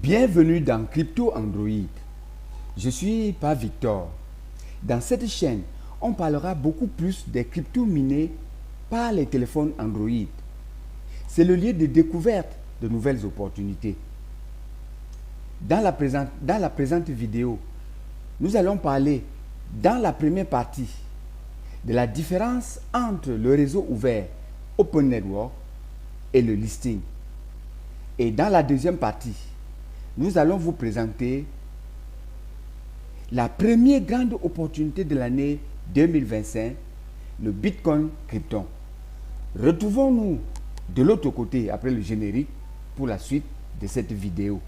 Bienvenue dans Crypto Android. Je suis pas Victor. Dans cette chaîne, on parlera beaucoup plus des cryptos minés par les téléphones Android. C'est le lieu de découverte de nouvelles opportunités. Dans la présente vidéo, nous allons parler dans la première partie de la différence entre le réseau ouvert Open Network et le listing. Et dans la deuxième partie, nous allons vous présenter la première grande opportunité de l'année 2025, le Bitcoin Krypton. Retrouvons-nous de l'autre côté après le générique pour la suite de cette vidéo.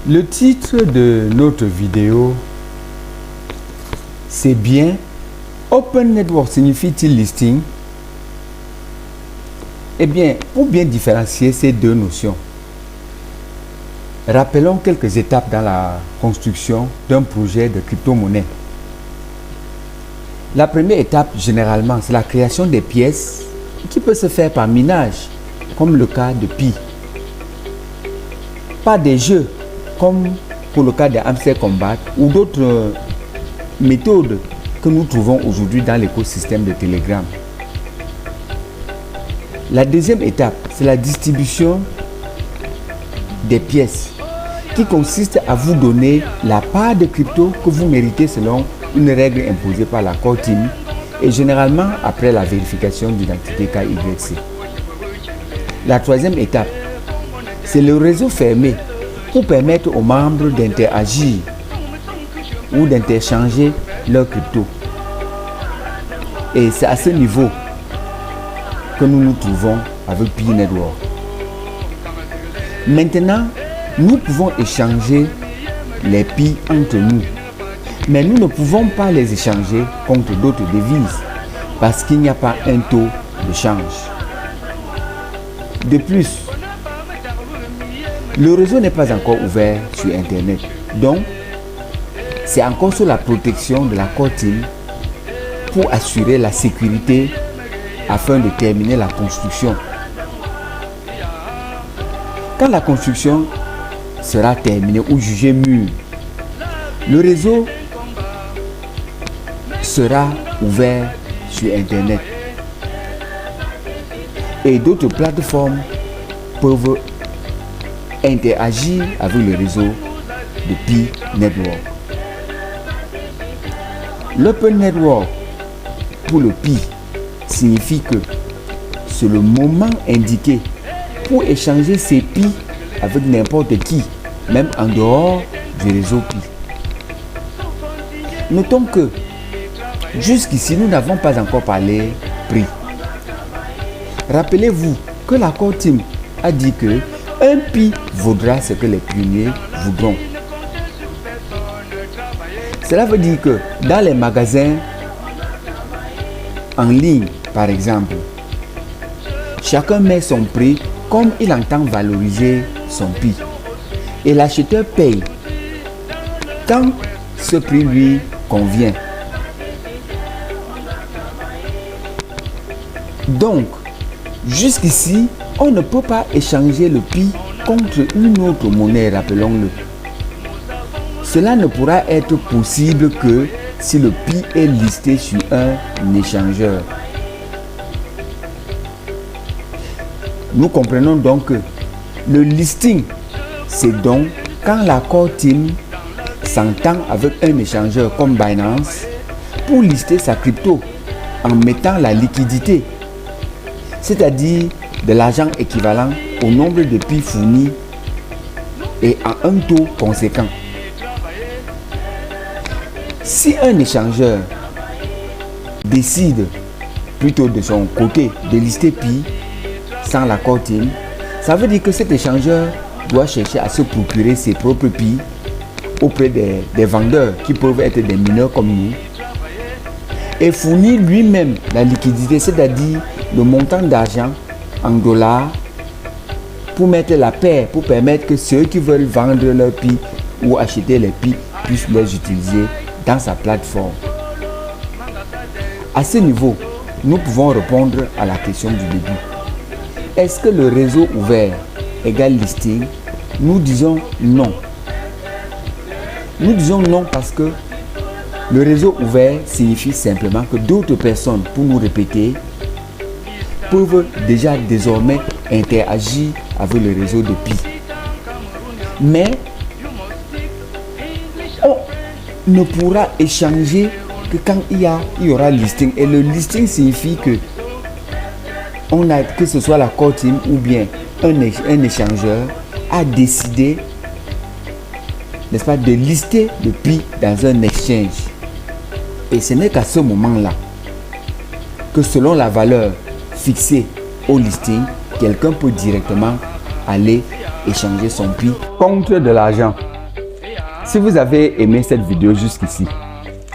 Le titre de notre vidéo, c'est bien Open Network signifie-t-il listing? Eh bien, pour bien différencier ces deux notions, rappelons quelques étapes dans la construction d'un projet de crypto-monnaie. La première étape, généralement, c'est la création des pièces qui peut se faire par minage, comme le cas de Pi. Pas des jeux, comme pour le cas de Hamster Combat ou d'autres méthodes que nous trouvons aujourd'hui dans l'écosystème de Telegram. La deuxième étape, c'est la distribution des pièces qui consiste à vous donner la part de crypto que vous méritez selon une règle imposée par la Core Team et généralement après la vérification d'identité KYC. La troisième étape, c'est le réseau fermé pour permettre aux membres d'interagir ou d'interchanger leurs cryptos. Et c'est à ce niveau que nous nous trouvons avec Pi Network. Maintenant, nous pouvons échanger les Pi entre nous, mais nous ne pouvons pas les échanger contre d'autres devises parce qu'il n'y a pas un taux de change. De plus, le réseau n'est pas encore ouvert sur Internet, donc c'est encore sous la protection de la Core Team pour assurer la sécurité afin de terminer la construction. Quand la construction sera terminée ou jugée mûre, le réseau sera ouvert sur Internet et d'autres plateformes peuvent interagir avec le réseau de Pi Network. L'Open Network pour le Pi signifie que c'est le moment indiqué pour échanger ses Pi avec n'importe qui, même en dehors du réseau Pi. Notons que jusqu'ici, nous n'avons pas encore parlé prix. Rappelez-vous que la Core Team a dit que un Pi vaudra ce que les pionniers voudront. Cela veut dire que dans les magasins en ligne, par exemple, chacun met son prix comme il entend valoriser son Pi. Et l'acheteur paye quand ce prix lui convient. Donc, jusqu'ici, on ne peut pas échanger le Pi contre une autre monnaie, rappelons-le. Cela ne pourra être possible que si le Pi est listé sur un échangeur. Nous comprenons donc que le listing, c'est donc quand la Core Team s'entend avec un échangeur comme Binance pour lister sa crypto en mettant la liquidité, c'est-à-dire de l'argent équivalent au nombre de Pi fournis et à un taux conséquent. Si un échangeur décide plutôt de son côté de lister Pi sans la Core Team, Ça veut dire que cet échangeur doit chercher à se procurer ses propres PI auprès des vendeurs qui peuvent être des mineurs comme nous et fournir lui-même la liquidité, c'est-à-dire le montant d'argent en dollars pour mettre la paire, pour permettre que ceux qui veulent vendre leurs PI ou acheter les PI puissent les utiliser dans sa plateforme. À ce niveau, nous pouvons répondre à la question du début. Est-ce que le réseau ouvert égale listing? Nous disons non. Nous disons non parce que le réseau ouvert signifie simplement que d'autres personnes, pour nous répéter, peuvent déjà désormais interagir avec le réseau de PI. Mais on ne pourra échanger que quand il y aura listing. Et le listing signifie que que ce soit la core team ou bien un échangeur a décidé, n'est-ce pas, de lister le PI dans un exchange. Et ce n'est qu'à ce moment-là que selon la valeur fixée au listing, quelqu'un peut directement aller échanger son PI contre de l'argent. Si vous avez aimé cette vidéo jusqu'ici,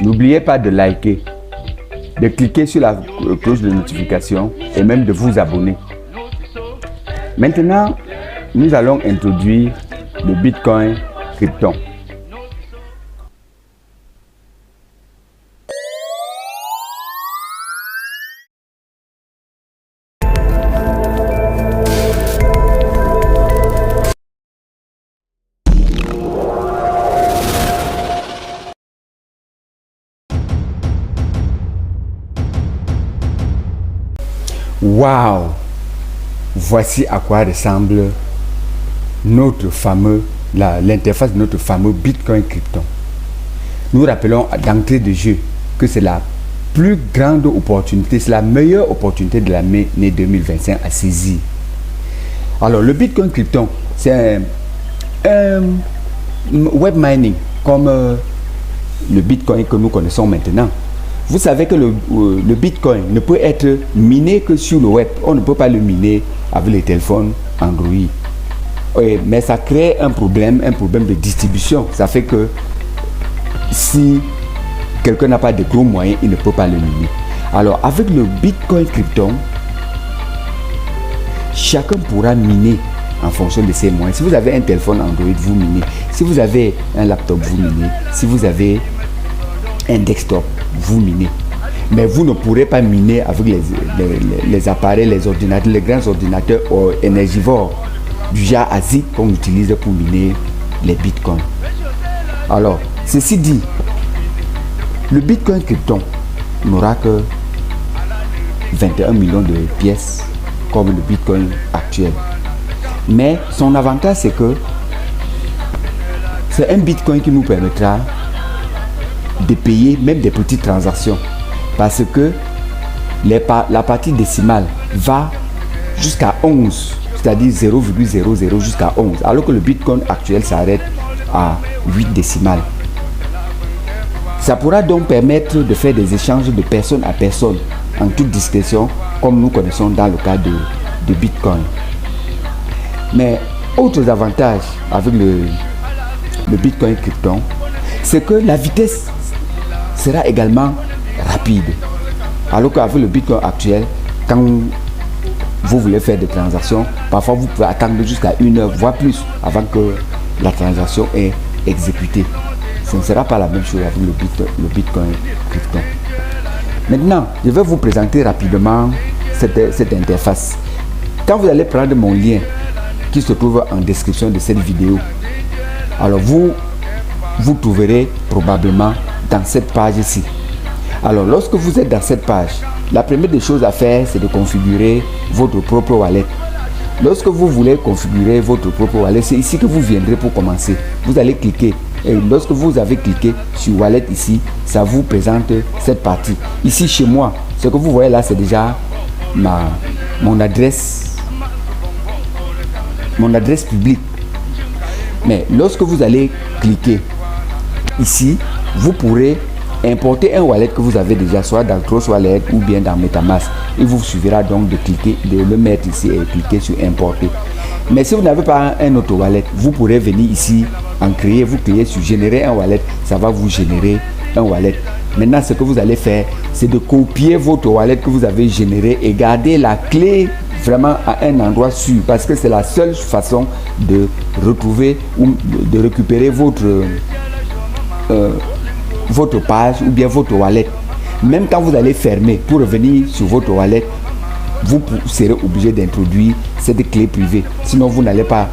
n'oubliez pas de liker, de cliquer sur la cloche de notification et même de vous abonner. Maintenant, nous allons introduire le Bitcoin Krypton. Waouh! Voici à quoi ressemble notre fameux, l'interface de notre fameux Bitcoin Krypton. Nous rappelons d'entrée de jeu que c'est la plus grande opportunité, c'est la meilleure opportunité de l'année 2025 à saisir. Alors le Bitcoin Krypton, c'est un web mining comme le Bitcoin que nous connaissons maintenant. Vous savez que le Bitcoin ne peut être miné que sur le web. On ne peut pas le miner avec les téléphones Android. Mais ça crée un problème de distribution. Ça fait que si quelqu'un n'a pas de gros moyens, il ne peut pas le miner. Alors avec le Bitcoin Krypton, chacun pourra miner en fonction de ses moyens. Si vous avez un téléphone Android, vous minez. Si vous avez un laptop, vous minez. Si vous avez un desktop, vous minez. Mais vous ne pourrez pas miner avec les appareils, les ordinateurs, les grands ordinateurs énergivores du genre ASIC qu'on utilise pour miner les bitcoins. Alors, ceci dit, le Bitcoin Krypton n'aura que 21 millions de pièces comme le Bitcoin actuel. Mais son avantage, c'est que c'est un Bitcoin qui nous permettra de payer même des petites transactions parce que la partie décimale va jusqu'à 11, c'est-à-dire 0,00 jusqu'à 11, alors que le Bitcoin actuel s'arrête à 8 décimales. Ça pourra donc permettre de faire des échanges de personne à personne en toute discrétion comme nous connaissons dans le cas de Bitcoin. Mais autres avantages avec le Bitcoin Krypton, c'est que la vitesse sera également rapide. Alors qu'avec le Bitcoin actuel, quand vous voulez faire des transactions, parfois vous pouvez attendre jusqu'à 1 heure, voire plus, avant que la transaction est exécutée. Ce ne sera pas la même chose avec le Bitcoin Krypton. Maintenant, je vais vous présenter rapidement cette interface. Quand vous allez prendre mon lien qui se trouve en description de cette vidéo, alors vous trouverez probablement dans cette page ici. Alors lorsque vous êtes dans cette page, la première des choses à faire, c'est de configurer votre propre wallet. Lorsque vous voulez configurer votre propre wallet, c'est ici que vous viendrez pour commencer. Vous allez cliquer et lorsque vous avez cliqué sur wallet ici, ça vous présente cette partie. Ici chez moi, ce que vous voyez là, c'est déjà mon adresse publique. Mais lorsque vous allez cliquer ici, vous pourrez importer un wallet que vous avez déjà, soit dans Trust Wallet ou bien dans MetaMask. Il vous suffira donc de cliquer, de le mettre ici et cliquer sur importer. Mais si vous n'avez pas un auto-wallet, vous pourrez venir ici, en créer, vous créez sur générer un wallet, ça va vous générer un wallet. Maintenant, ce que vous allez faire, c'est de copier votre wallet que vous avez généré et garder la clé vraiment à un endroit sûr, parce que c'est la seule façon de retrouver ou de récupérer votre page ou bien votre wallet. Même quand vous allez fermer pour revenir sur votre wallet, vous serez obligé d'introduire cette clé privée, sinon vous n'allez pas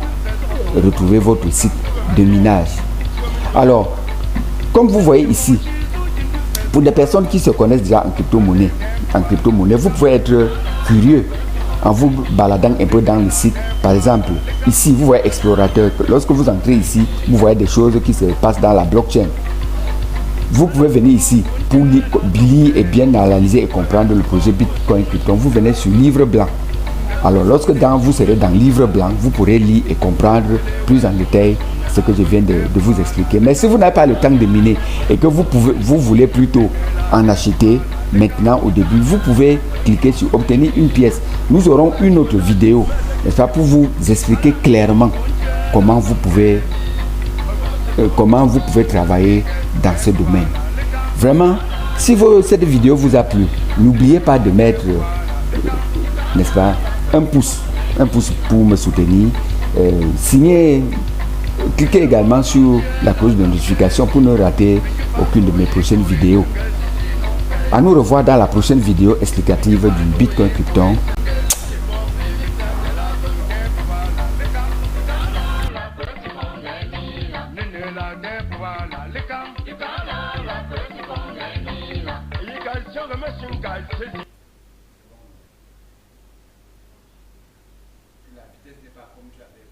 retrouver votre site de minage. Alors, comme vous voyez ici, pour des personnes qui se connaissent déjà en crypto-monnaie, vous pouvez être curieux en vous baladant un peu dans le site. Par exemple, ici, vous voyez Explorateur. Lorsque vous entrez ici, vous voyez des choses qui se passent dans la blockchain. Vous pouvez venir ici pour lire et bien analyser et comprendre le projet Bitcoin Krypton. Vous venez sur livre blanc. Alors, lorsque vous serez dans livre blanc, vous pourrez lire et comprendre plus en détail ce que je viens de vous expliquer. Mais si vous n'avez pas le temps de miner et que vous voulez plutôt en acheter maintenant au début, vous pouvez cliquer sur obtenir une pièce. Nous aurons une autre vidéo, n'est-ce pas, pour vous expliquer clairement comment vous pouvez travailler dans ce domaine. Vraiment, si cette vidéo vous a plu, n'oubliez pas de mettre, n'est-ce pas, un pouce pour me soutenir. Cliquez également sur la cloche de notification pour ne rater aucune de mes prochaines vidéos. À nous revoir dans la prochaine vidéo explicative du Bitcoin Krypton. La vitesse n'est pas comme tu avais.